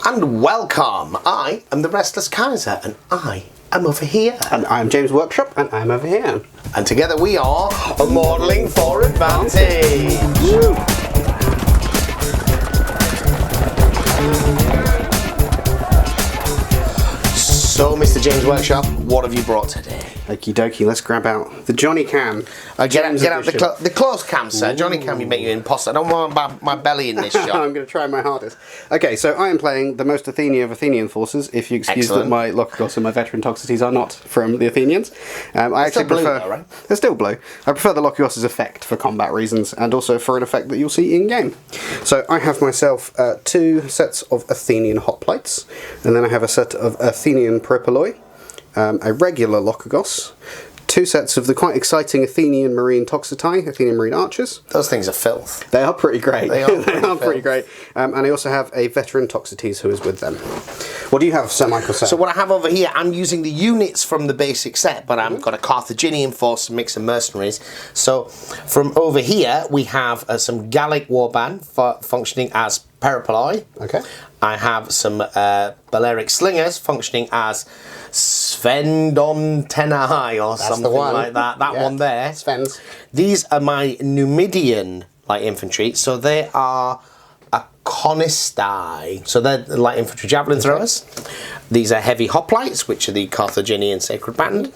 and welcome. I am the Restless Kaiser, and I am over here. And I'm James Workshop, and I'm over here. And together we are Modelling for Advantage. Woo. So, Mr. James Workshop, what have you brought today? Okie dokie, let's grab out the Johnny Can. Get out the close cam, sir. Johnny Can, you make you imposter. I don't want my belly in this shot. I'm going to try my hardest. Okay, so I am playing the most Athenian of Athenian forces, if you excuse that my Locogos and my veteran Toxotes are not from the Athenians. I actually prefer... Though, right? They're still blue. I prefer the Locogos' effect for combat reasons, and also for an effect that you'll see in-game. So I have myself 2 sets of Athenian hoplites, and then I have a set of Athenian Peripoloi, a regular Locogos, 2 sets of the quite exciting Athenian Marine Toxotai, Athenian Marine Archers. Those things are filth. They are pretty great. They are pretty great. And I also have a veteran Toxotes who is with them. What do you have, Sir Michael? Sir? So what I have over here, I'm using the units from the basic set, but I've got a Carthaginian force, a mix of mercenaries. So from over here, we have some Gallic warband functioning as Peripoloi. Okay. I have some Balearic slingers functioning as Svendontenai or something like that. That one there. Svens. These are my Numidian light infantry. So they are a Conistai. So they're the light infantry javelin throwers. These are heavy hoplites, which are the Carthaginian sacred band.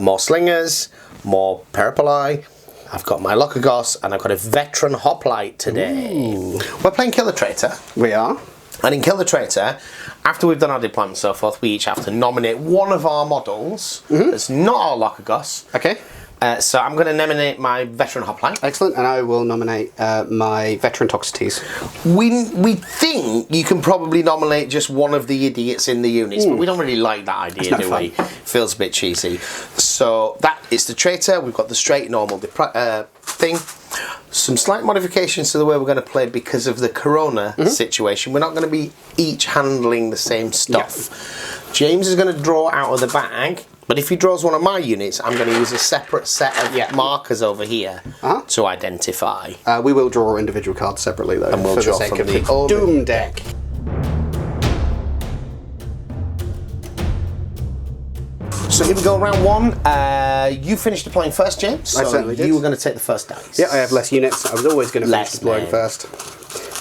More slingers, more Peripoloi. I've got my Locogos, and I've got a veteran hoplite today. Ooh. We're playing Kill the Traitor. We are. And in Kill the Traitor, after we've done our deployment and so forth, we each have to nominate one of our models that's not our Locogos. Okay. So I'm going to nominate my veteran hoplite. Excellent, and I will nominate my veteran Toxotes. We think you can probably nominate just one of the idiots in the units, but we don't really like that idea, do we? Feels a bit cheesy. So that is the Traitor. We've got the straight normal thing. Some slight modifications to the way we're going to play because of the Corona situation. We're not going to be each handling the same stuff. Yeah. James is going to draw out of the bag. But if he draws one of my units, I'm going to use a separate set of markers over here to identify. We will draw individual cards separately, though, and we'll draw from the Doom deck. So here we go, round 1. You finished deploying first, James. I certainly did. You were going to take the first dice. Yeah, I have less units. I was always going to finish deploying first.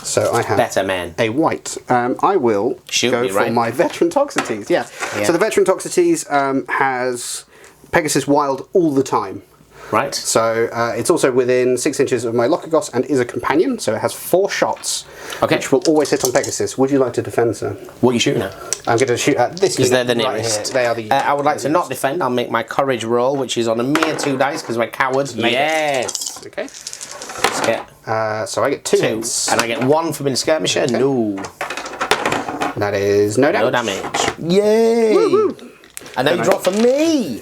So I have better man. A white. I will go for my veteran Toxotes. Yeah. So the veteran Toxotes has Pegasus Wild all the time. Right. So it's also within 6 inches of my Locogos and is a companion. So it has 4 shots, which will always hit on Pegasus. Would you like to defend, sir? What are you shooting at? I'm going to shoot at this. Because they're the nearest. They are the. I would like to not defend. I'll make my courage roll, which is on a mere 2 dice because we're cowards. Yes. Okay. Let's get. So I get 2 hits. And I get 1 from in skirmisher. Okay. No. That is no damage. No damage. Yay! Woo-hoo. And then you draw for me.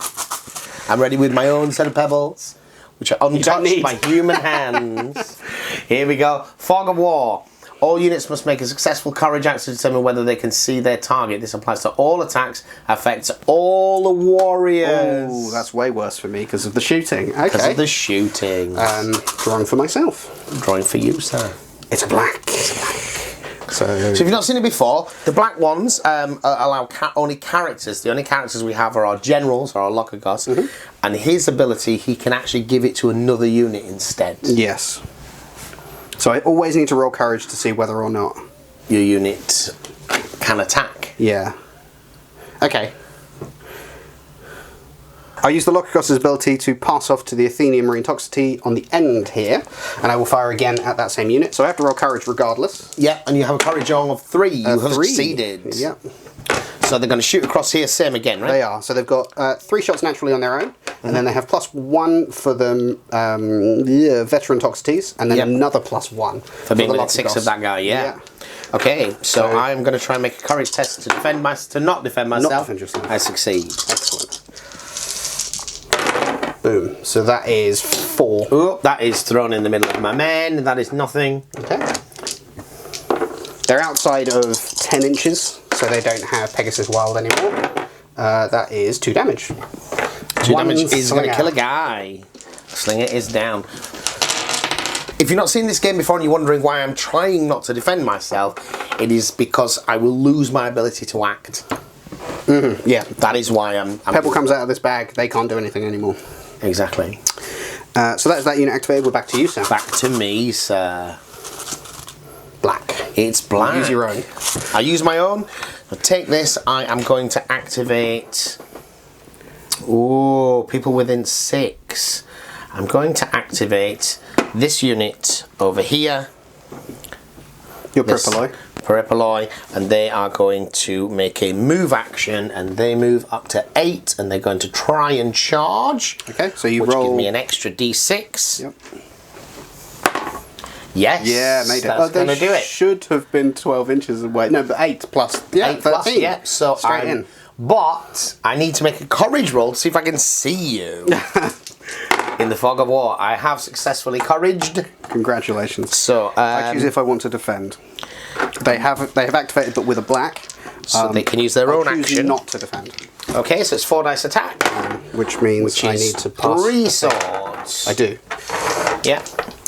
I'm ready with my own set of pebbles, which are untouched by human hands. Here we go. Fog of War. All units must make a successful courage act to determine whether they can see their target. This applies to all attacks, affects all the warriors. Oh, that's way worse for me because of the shooting. Okay. Because of the shooting. Drawing for myself. Drawing for you, sir. It's a black. So if you've not seen it before, the black ones allow only characters. The only characters we have are our generals, or our Locogos, and his ability, he can actually give it to another unit instead. Yes. So I always need to roll courage to see whether or not your unit can attack. Yeah. Okay. I use the Locogos' ability to pass off to the Athenian Marine Toxotai on the end here, and I will fire again at that same unit. So I have to roll courage regardless. Yeah, and you have a courage on of 3. You have 3. succeeded. Yeah. So they're going to shoot across here, same again, right? They are. So they've got 3 shots naturally on their own, and then they have +1 for the veteran Toxotes, and then another +1 for being within 6 of that guy. Yeah. Okay, so I'm going to try and make a courage test to not defend myself. Not defend yourself. I succeed. Excellent. Boom. So that is 4. Oh, that is thrown in the middle of my men. That is nothing. Okay. They're outside of 10 inches, so they don't have Pegasus Wild anymore. That is 2 damage. 2 damage is going to kill a guy. Slinger is down. If you've not seen this game before and you're wondering why I'm trying not to defend myself, it is because I will lose my ability to act. Yeah. That is why I'm Pebble comes out of this bag, they can't do anything anymore. Exactly. So that's that unit activated. We're back to you, Sam. Back to me, sir. Black. It's black. Use your own. I use my own. I'll take this. I am going to activate. Ooh, people within 6. I'm going to activate this unit over here. Your Peripoloi. Peripoloi, and they are going to make a move action, and they move up to 8, and they're going to try and charge. Okay, so you which roll. Give me an extra d6. Yep. Yes. Yeah, made it. That's going to do it. Should have been 12 inches away. No, but 8 plus. Yeah, 8 plus. 13. Yeah. So straight in. But I need to make a courage roll to see if I can see you. In the fog of war, I have successfully couraged. Congratulations. So I choose if I want to defend. They have activated, but with a black. So they can use their own choose action. not to defend. Okay, so it's 4 dice attack. Which means I need to pass. 3 swords. I do. Yeah.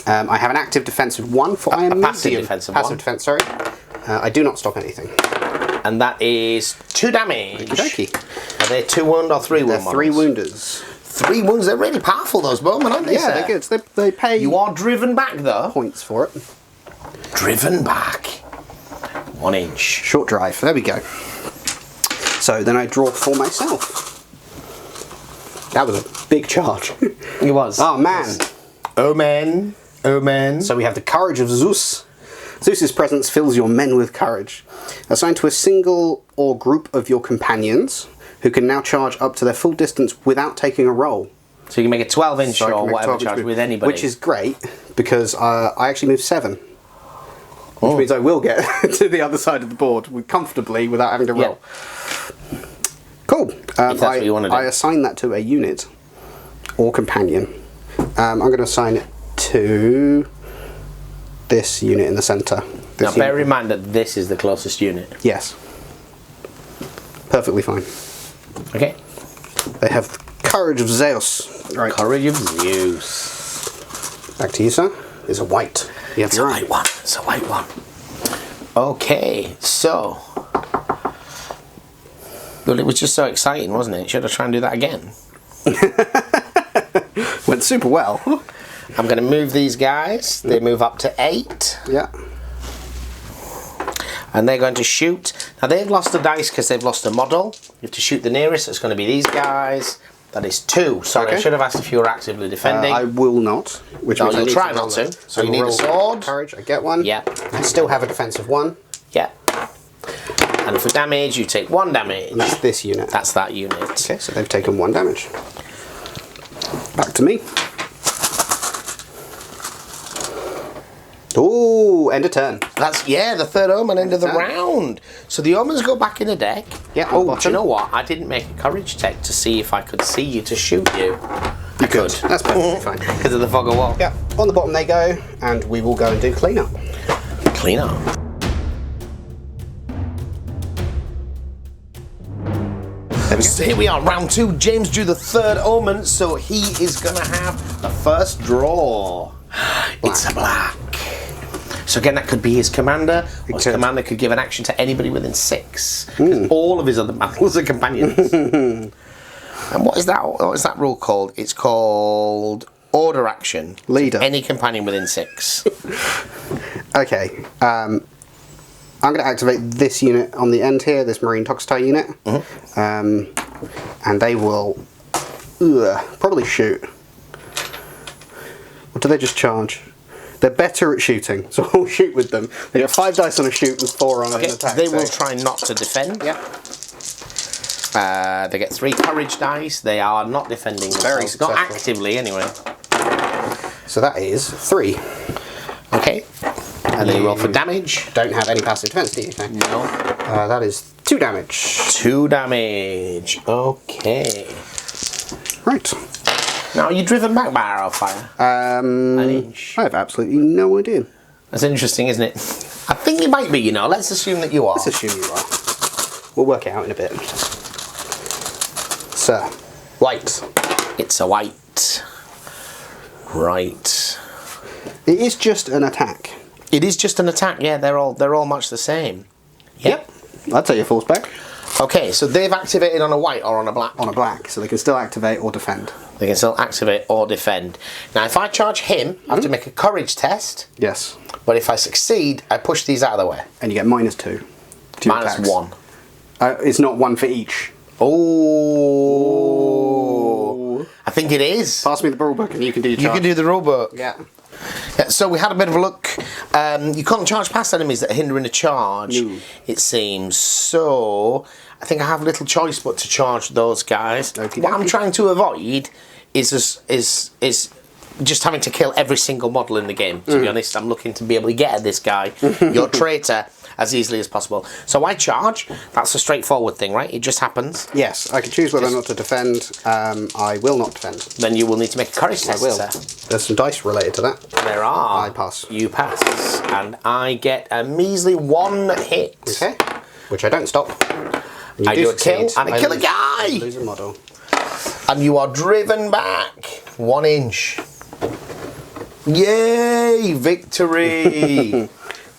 I have an active defense of 1 for I am passive medium. defense of passive 1. defense, sorry. I do not stop anything. And that is 2 damage. Okey-dokey. Are they 2 wound or 3 wound? They're 3 wounders. 3 wounds. They're really powerful, those bowmen, aren't they? Yeah, sir? they're good. So they pay You are driven back, though. points for it. Driven back. 1 inch. Short drive. There we go. So then I draw for myself. That was a big charge. It was. Oh man. Omen. Omen. So we have the courage of Zeus. Zeus's presence fills your men with courage. Assigned to a single or group of your companions, who can now charge up to their full distance without taking a roll. So you can make a 12 inch So I can or make whatever 12 inch charge move, with anybody. Which is great, because I actually move 7. Which means I will get to the other side of the board comfortably without having to roll. Yeah. Cool. If that's what you want to do. I assign that to a unit or companion. I'm going to assign it to this unit in the centre. Now bear in mind that this is the closest unit. Yes. Perfectly fine. Okay. They have the courage of Zeus. Right. Courage of Zeus. Back to you, sir. It's a white. You have It's a your own. white one. It's a white one. Okay, so. Well, it was just so exciting, wasn't it? Should I try and do that again? Went super well. I'm going to move these guys. They move up to 8. Yeah. And they're going to shoot. Now they've lost a dice because they've lost a model. You have to shoot the nearest. So it's going to be these guys. That is 2. Sorry, Okay. I should have asked if you were actively defending. I will not. Which No, means I you'll need try to not roll to. it. So you I need a roll sword. Courage. I get one. Yeah. I still have a defensive 1. Yeah. And for damage, you take 1 damage. And that's this unit. That's that unit. Okay, so they've taken 1 damage. Back to me. Ooh, end of turn. That's, yeah, the 3rd omen, end of the Turn. round. So the omens go back in the deck. Yeah, on Oh, bottom. do you know what? I didn't make a courage check to see if I could see you to shoot you. I Good. could. That's perfectly fine. Because of the fog of war. Yeah, on the bottom they go, and we will go and do cleanup. Clean up. There we go. So here we are, round 2. James drew the 3rd omen, so he is going to have the first draw. It's a black. So again, that could be his commander, or his could. commander could give an action to anybody within 6. 'Cause all of his other battles are companions. And what is that rule called? It's called order action. Leader. Any companion within 6. Okay, I'm going to activate this unit on the end here, this Marine Toxtai unit. And they will probably shoot. Or do they just charge? They're better at shooting, so I'll shoot with them. They get 5 dice on a shoot and 4 on an attack. They so- will try not to defend. Yeah. They get 3 courage dice. They are not defending Very themselves. Not successful. actively, anyway. So that is 3. Okay. And they roll for damage. Don't have any passive defense, do you? No. That is 2 damage. 2 damage. Okay. Right. Now, are you driven back by arrow fire? An inch. I have absolutely no idea. That's interesting, isn't it? I think you might be, you know. Let's assume that you are. Let's assume you are. We'll work it out in a bit. Sir, white. It's a white. Right. It is just an attack. It is just an attack. Yeah, they're all much the same. Yep. I'd say your force back. Okay, so they've activated on a white or on a black? On a black, so they can still activate or defend. They can still activate or defend. Now, if I charge him, I have to make a courage test. Yes. But if I succeed, I push these out of the way. And you get -2 to your attacks. -1. It's not 1 for each. Oh. I think it is. Pass me the rule book and you can do your charge. You can do the rule book. Yeah. Yeah, so we had a bit of a look. You can't charge past enemies that are hindering a charge, No. it seems. So I think I have little choice but to charge those guys. Okey What I'm dokey. trying to avoid is just having to kill every single model in the game. To be honest, I'm looking to be able to get at this guy, your traitor, as easily as possible. So I charge. That's a straightforward thing, right? It just happens. Yes, I can choose whether or not to defend. I will not defend. Then you will need to make a courage test. I will. Sir. There's some dice related to that. There are. I pass. You pass. And I get a measly 1 hit. Okay. Which I don't stop. You I do a kill, succeed. and I kill a lose- guy! Lose a model. And you are driven back 1 inch. Yay! Victory!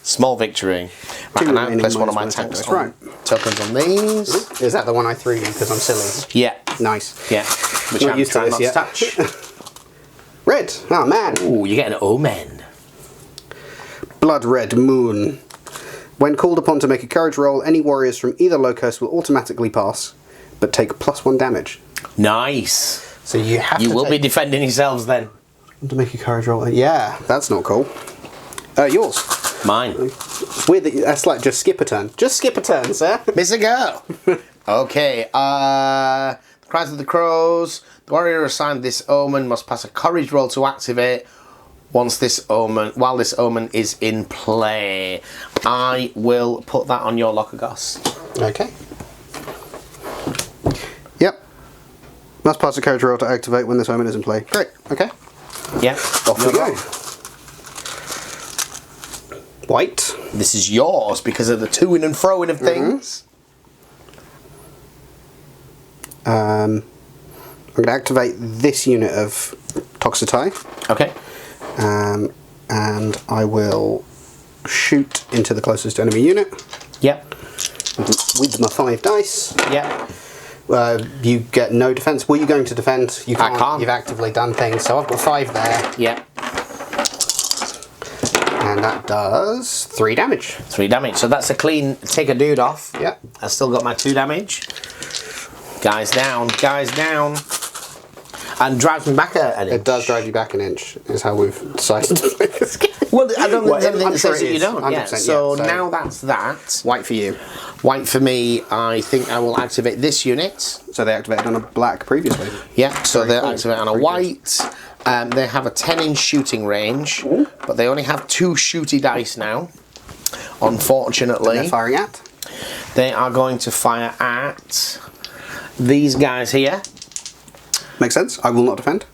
Small victory. Right, Two and I remaining place one of my minus one tanks attack dice. on tokens on these. Is that the one I threw you because I'm silly? Yeah, Nice. yeah. Which Not I'm used to trying this not to yet. touch. Red. Oh man. Ooh, you get an omen. Blood Red Moon. When called upon to make a courage roll, any warriors from either locus will automatically pass, but take +1 damage. Nice. So you have You to will be take defending yourselves then. to make a courage roll. Yeah, that's not cool. Yours. Mine. It's weird that that's like just skip a turn. Just skip a turn, sir. Miss a go. Okay. Cries of the Crows. The warrior assigned this omen must pass a courage roll to activate. While this omen is in play, I will put that on your Locagos. Okay. Yep. Must pass a courage roll to activate when this omen is in play. Great. Okay. Yeah. Off we go. White. This is yours because of the to-ing and fro-ing of things. I'm going to activate this unit of Toxotai. Okay. And I will shoot into the closest enemy unit Yep. with my 5 dice. Yep. You get no defense. Were you going to defend? You I can't. You've actively done things, so I've got 5 there, Yep. and that does 3 damage. 3 damage. So that's a clean take a dude off. Yep. I still got my 2 damage. Guys down. Guys down. And drives me back an inch. It does drive you back an inch, is how we've decided to play this game. Well, I don't think Well, there's anything I'm that sure says it that you is. don't. 100%, Yeah. yeah, So so- now that's that. White for you. White for me, I think I will activate this unit. So they activated on a black previously. Yeah, so Very they're cool. activated on a Very white. They have a 10-inch shooting range, but they only have 2 shooty dice now. Unfortunately, They're firing at. they are going to fire at these guys here. Makes sense. I will not defend.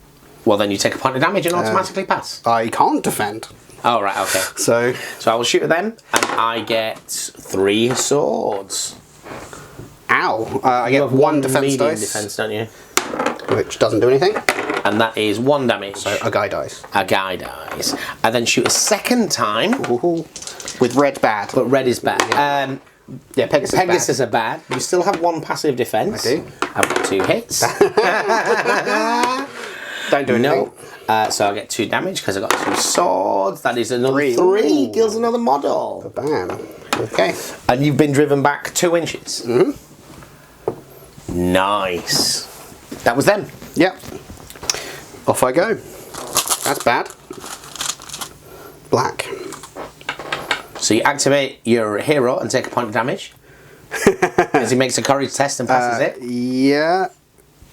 Well, then you take a point of damage and automatically pass. I can't defend. Oh, right, okay. So So I will shoot at them, and I get 3 swords. ow. I You get have 1 defense medium dice, defense, don't you? which doesn't do anything. And that is 1 damage. So a guy dies. A guy dies. I then shoot a second time, Ooh. With red bad. but red is bad. Yeah, Pegasus. Pegasus are bad. You still have 1 passive defense. I do. I've got 2 hits. Don't do anything. No. So I get 2 damage because I got 2 swords. That is another 3. 3. Ooh. Kills another model. Bam. Okay. And you've been driven back 2 inches. Mhm. Nice. That was them. Yep. Off I go. That's bad. Black. So you activate your hero and take a point of damage. As he makes a courage test and passes it. Yeah.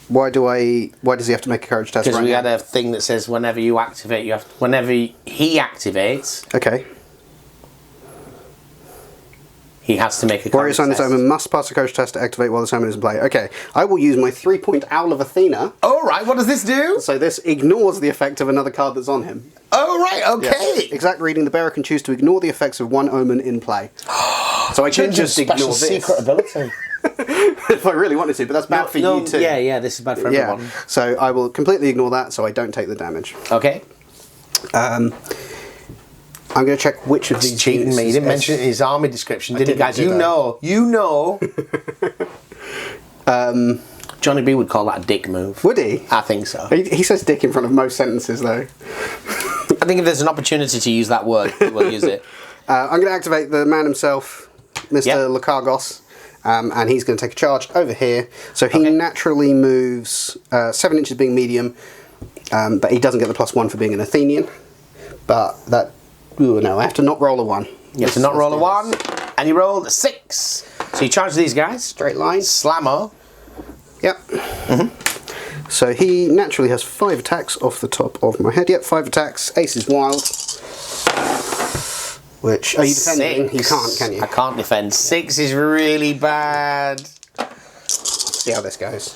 Why does he have to make a courage test? Because right we now? had a thing that says whenever you activate, whenever he activates, Okay. he has to make a Warrior courage assigned this test. omen must pass a courage test to activate while the omen is in play. Okay. I will use my 3-point Owl of Athena. Oh, right. What does this do? So this ignores the effect of another card that's on him. Oh, right. Okay. Exact reading, the bearer can choose to ignore the effects of 1 omen in play. So I could just ignore this secret ability. if I really wanted to, but that's bad for you too. Yeah, yeah. This is bad for Yeah. everyone. So I will completely ignore that so I don't take the damage. Okay. I'm going to check which of these cheating me. He didn't mention it in his army description, did he, guys? You know. Johnny B would call that a dick move. Would he? I think so. He says dick in front of most sentences, though. I think if there's an opportunity to use that word, we'll use it. I'm going to activate the man himself, Mr. Lycargos, and he's going to take a charge over here. So he naturally moves 7 inches being medium, but he doesn't get the +1 for being an Athenian. But that... Ooh, no, I have to not roll a 1. You have to not roll a 1, and he rolled a 6. So you charge these guys. Straight line. Slammo. Yep. So he naturally has 5 attacks off the top of my head. Yep, 5 attacks. Ace is wild. Which, are you defending? 6. You can't, can you? I can't defend. 6 is really bad. Let's see how this goes.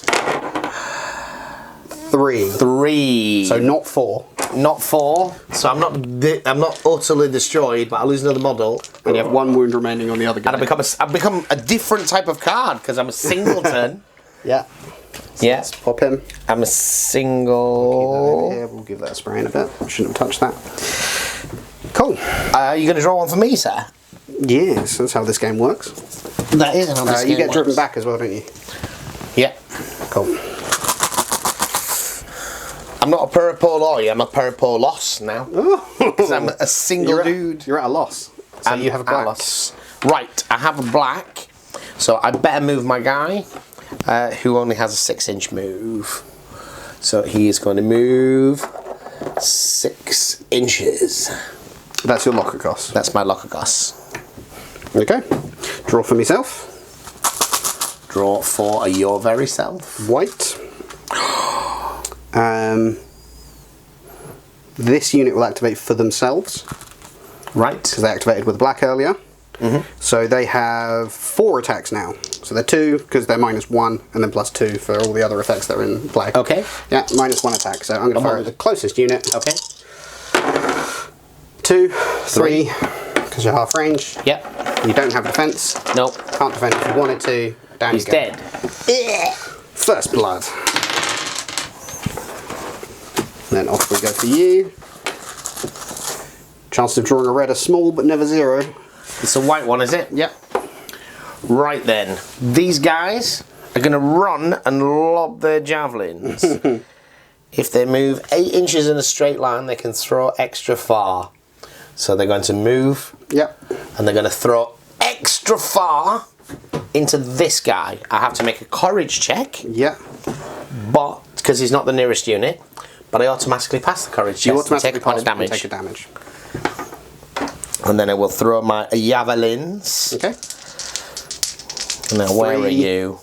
3. 3. So not 4. Not 4. So I'm not utterly destroyed, but I lose another model. And you have 1 wound remaining on the other guy. And I've become a different type of card because I'm a singleton. Yeah. So let's pop him. I'm a single. Here, we'll give that a spray in a bit. Shouldn't have touched that. Cool. Are you going to draw one for me, sir? Yes, that's how this game works. That is how this game You get works. driven back as well, don't you? Yeah. Cool. I'm not a peripolos, I'm a peripolos now. Because I'm a single dude. You're at a loss. So you have a black. Right, I have a black. So I better move my guy, who only has a 6-inch move. So he is going to move 6 inches. That's your locker cost. That's my locker cost. Okay. Draw for myself. Draw for your very self. White. This unit will activate for themselves. Right. Because they activated with black earlier. So they have 4 attacks now. So they're 2 because they're -1 and then +2 for all the other effects that are in play. Okay. Yeah, -1 attack. So I'm going to fire at the closest unit. Okay. 2, 3, because you're half range. Yep. You don't have defense. Nope. Can't defend if you wanted to. Down He's you go. dead. First blood. Then off we go for you. Chance of drawing a red are small, but never 0. It's a white one, is it? Yep. Right then. These guys are going to run and lob their javelins. If they move 8 inches in a straight line, they can throw extra far. So they're going to move. Yep. And they're going to throw extra far into this guy. I have to make a courage check. Yep. But, because he's not the nearest unit, but I automatically pass the courage check. You automatically take a point of damage. Take a damage. And then I will throw my javelins. Okay. Now, where are you?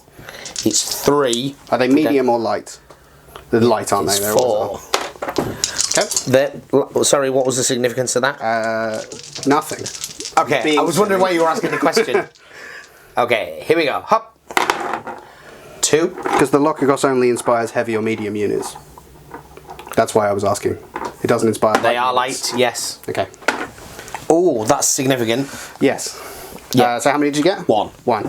It's 3. Are they medium or light? They're light, aren't they? It's They're 4. Okay. Sorry, what was the significance of that? Nothing. Okay, I was wondering why you were asking the question. Okay, here we go. Hop. 2. Because the Lokagos only inspires heavy or medium units. That's why I was asking. It doesn't inspire They are units. light, yes. Okay. Oh, that's significant. Yes. Yeah. So how many did you get? 1. 1.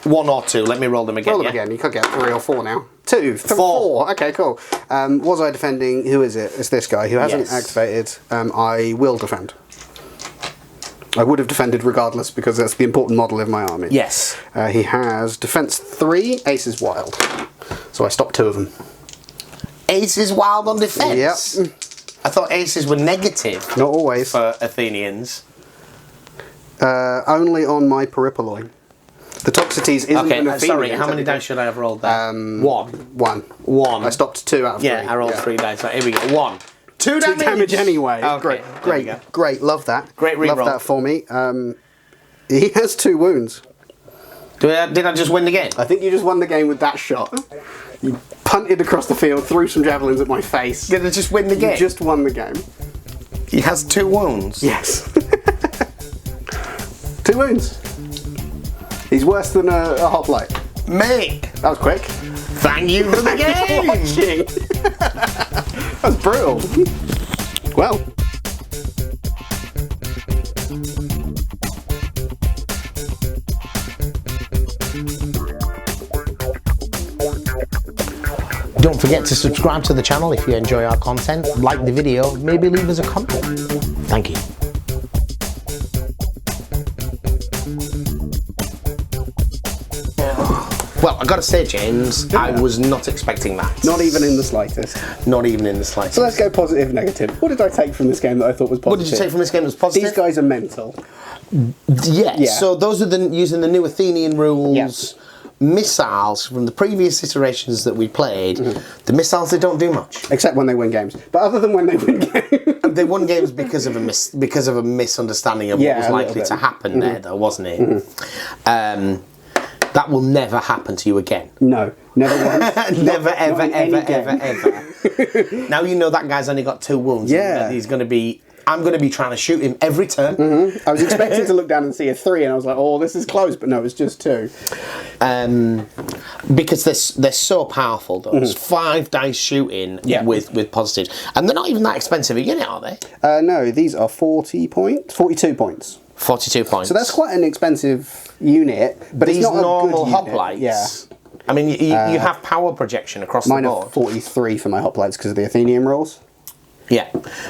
1 or 2. Let me roll them again. Roll them again. You could get 3 or 4 now. 2. 4. Okay, cool. Was I defending? Who is it? It's this guy who hasn't activated. I will defend. I would have defended regardless because that's the important model in my army. Yes. He has defense 3. Ace is wild. So I stopped 2 of them. Ace is wild on defense. Yep. I thought aces were negative. Not always. For Athenians. Only on my peripoloi. The Toxotes isn't an Athenian. Sorry, how many dice should I have rolled there? 1. 1. I stopped 2 out of 3. Yeah, I rolled 3 dice. Right, here we go. 1. 2 damage. 2 damage anyway. Okay, Great. Love that. Great reroll. Love that for me. He has 2 wounds. Did I just win the game? I think you just won the game with that shot. You punted across the field, threw some javelins at my face. Did I just win the game? You just won the game. He has 2 wounds. Yes. 2 wounds. He's worse than a hoplite. Mate! That was quick. Thank you for the game! Watching. That was brutal. Well. Don't forget to subscribe to the channel if you enjoy our content, like the video, maybe leave us a comment. Thank you. Well, I got to say, James, I was not expecting that. Not even in the slightest. Not even in the slightest. So let's go positive, negative. What did I take from this game that I thought was positive? What did you take from this game that was positive? These guys are mental. Yeah. So those are using the new Athenian rules. Yep. Missiles from the previous iterations that we played. The missiles, they don't do much. Except when they win games. But other than when they win games. They won games because of a misunderstanding of what was likely to happen there, though, wasn't it? That will never happen to you again. No, never once. Never, ever. Now you know that guy's only got 2 wounds. Yeah. I'm going to be trying to shoot him every turn. I was expecting to look down and see a 3, and I was like, oh, this is close, but no, it's just 2. Because they're so powerful, those 5 dice shooting with positive. And they're not even that expensive a unit, are they? No, these are 42 points. 42 points. So that's quite an expensive unit, but these it's not normal a good unit. hoplites. Yeah. I mean, you have power projection across the board. Mine are 43 for my hoplites because of the Athenian rules. Yeah,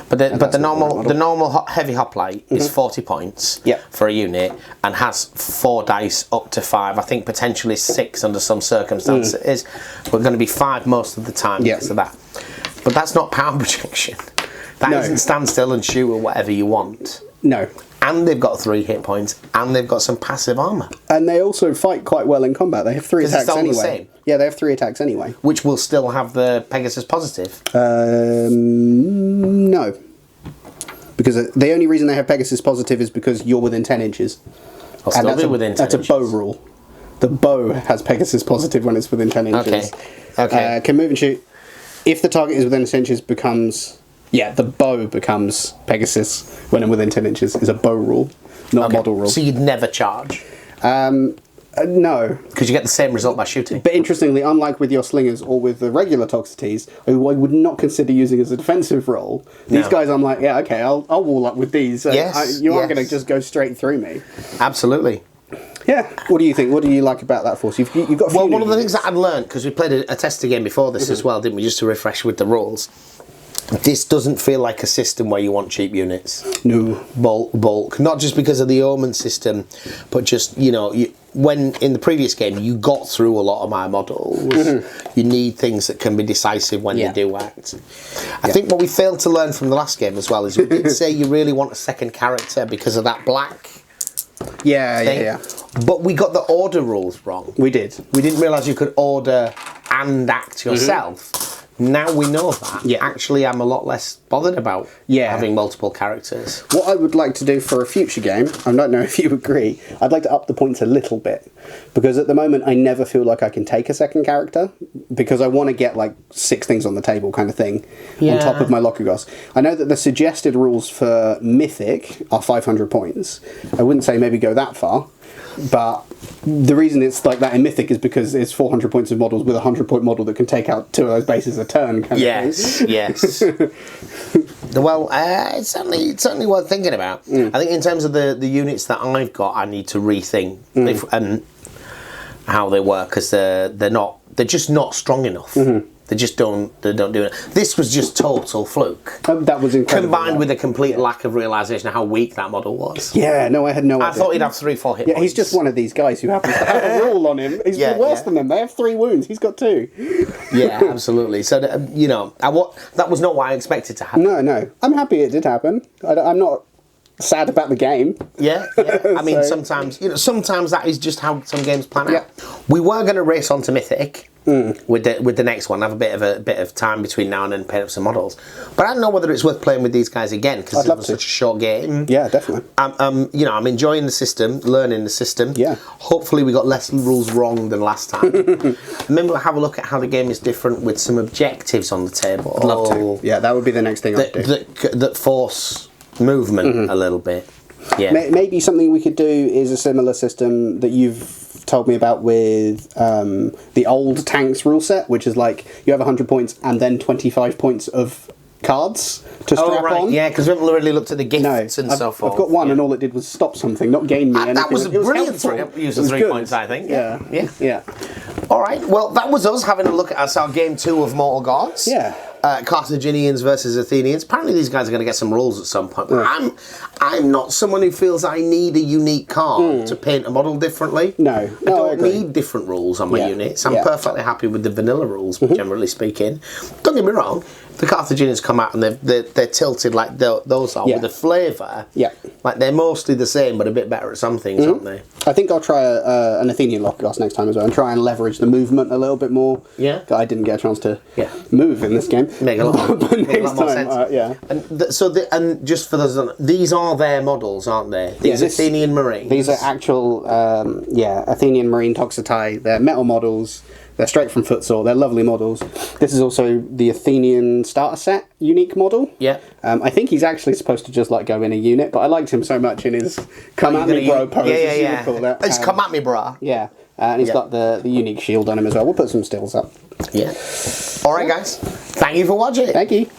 but the normal heavy hoplite is 40 points for a unit and has 4 dice up to 5. I think potentially 6 under some circumstances. We're going to be 5 most of the time because of that. But that's not power projection. That isn't stand still and shoot or whatever you want. No. And they've got 3 hit points, and they've got some passive armour. And they also fight quite well in combat. They have 3 attacks it's all anyway. The same. Yeah, they have 3 attacks anyway. Which will still have the Pegasus positive. No. Because the only reason they have Pegasus positive is because you're within 10 inches. I'll still be within 10 inches. That's a bow rule. The bow has Pegasus positive when it's within 10 inches. Okay. Can move and shoot. If the target is within 10 inches, the bow becomes Pegasus when I'm within 10 inches. Is a bow rule, not a model rule. So you'd never charge? No. Because you get the same result by shooting. But interestingly, unlike with your slingers or with the regular Toxotes, who I would not consider using as a defensive role, these guys I'm like, yeah, okay, I'll wall up with these. You aren't going to just go straight through me. Absolutely. Yeah. What do you think? What do you like about that force? You've got a few one of the things that I'd learned, because we played a tester game before this as well, didn't we, just to refresh with the rules. This doesn't feel like a system where you want cheap units. No. Bulk. Not just because of the omen system, but just, when in the previous game you got through a lot of my models, you need things that can be decisive when they do act. I think what we failed to learn from the last game as well is we did say you really want a second character because of that black thing. Yeah. But we got the order rules wrong. We did. We didn't realise you could order and act yourself. Now we know that. Yeah. Actually, I'm a lot less bothered about having multiple characters. What I would like to do for a future game, I don't know if you agree, I'd like to up the points a little bit. Because at the moment, I never feel like I can take a second character. Because I want to get like 6 things on the table kind of thing on top of my Lokugos. I know that the suggested rules for Mythic are 500 points. I wouldn't say maybe go that far. But the reason it's like that in Mythic is because it's 400 points of models with a 100-point model that can take out 2 of those bases a turn. Yes. Well, it's certainly worth thinking about. I think in terms of the units that I've got, I need to rethink how they work because they're just not strong enough. They just don't do it. This was just total fluke. That was incredible. Combined with a complete lack of realisation of how weak that model was. Yeah, no, I had no idea. I thought he'd have 3-4 hit points. He's just one of these guys who happens to have a rule on him. He's worse than them. They have 3 wounds. He's got 2. Yeah, absolutely. So, that was not what I expected to happen. No. I'm happy it did happen. I'm not sad about the game. Yeah. I mean, sometimes that is just how some games plan out. We were going to race on to Mythic. With the next one, have a bit of time between now and then, paint up some models. But I don't know whether it's worth playing with these guys again because it was such a short game. Yeah, definitely. I'm enjoying the system, learning the system. Yeah. Hopefully, we got less rules wrong than last time. Maybe we'll have a look at how the game is different with some objectives on the table. I'd love to. Yeah, that would be the next thing I'd do. That force movement a little bit. Yeah. Maybe something we could do is a similar system that you've told me about with the old tanks rule set, which is like you have 100 points and then 25 points of cards to strap on. Yeah, because we haven't really looked at the gifts and so forth. I've got one and all it did was stop something, not gain me anything. That was a brilliant use of 3 points, I think. Yeah. All right, well, that was us having a look at our game 2 of Mortal Gods. Yeah. Carthaginians versus Athenians. Apparently these guys are going to get some rules at some point. But I'm not someone who feels I need a unique card to paint a model differently. No, I don't need different rules on my units. I'm perfectly happy with the vanilla rules, generally speaking. Don't get me wrong. The Carthaginians come out and they're tilted like those are with a flavour. Yeah. Like they're mostly the same, but a bit better at some things, aren't they? I think I'll try an Athenian Lockgast next time as well and try and leverage the movement a little bit more. Yeah. I didn't get a chance to move in this game. Make a lot more sense. Yeah. And just for those, these are their models, aren't they? These Athenian Marines. These are actual, Athenian Marine Toxotai. They're metal models. They're straight from Futsal. They're lovely models. This is also the Athenian starter set unique model. Yeah. I think he's actually supposed to just like go in a unit, but I liked him so much in his come at me bro pose. Yeah. Call that. It's come at me bro. Yeah. And he's got the unique shield on him as well. We'll put some stills up. Yeah. All right, guys. Thank you for watching. Thank you.